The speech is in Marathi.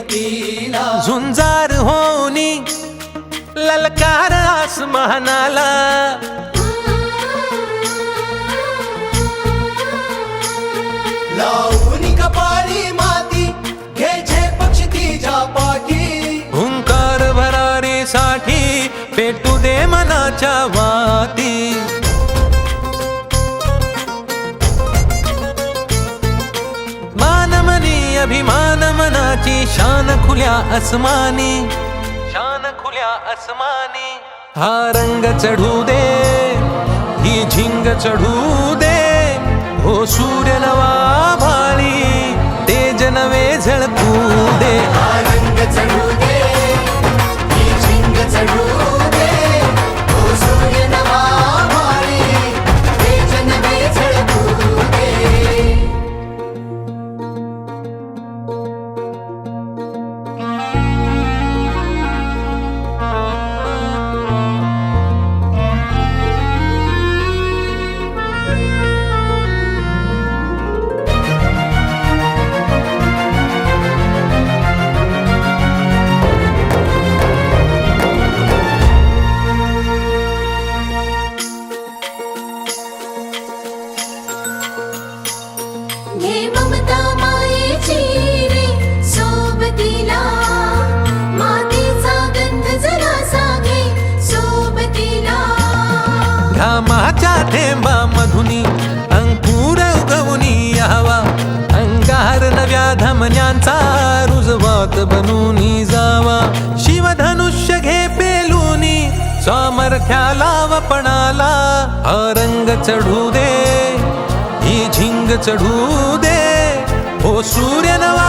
भेटीला झुंजार होनी ललकार आसमानाला लावून कपाळी माती घ्यायचे पक्षी तिच्या पाठी हुंकार भरारीसाठी पेटू दे मनाच्या वाती मानमनी अभिमान मनाची शान खुल्या आसमानी शान खुल्या आसमानी हा रंग चढू दे ही झिंग चढू दे हो सूर्य नवा भाळी तेज नवे झळकू दे हा रंग चढू दे ही झिंग चढू दे ओ सूर्य नवा भाळी तेज नवे झळकू दे घे ममता मायेची रे सोबतीला मातीचा गंध जरासा घे सोबतीला घामाच्या थेंबा मधुनी अंकुर उगवूनी यावा अंगार नव्या धमन्यांचा रुजवात बनूनी जावा शिवधनुष्य घे पेलूनी सामर्थ्याला वपणाला हा रंग चढू दे ही झिंग चढू दे ओ सूर्य नवा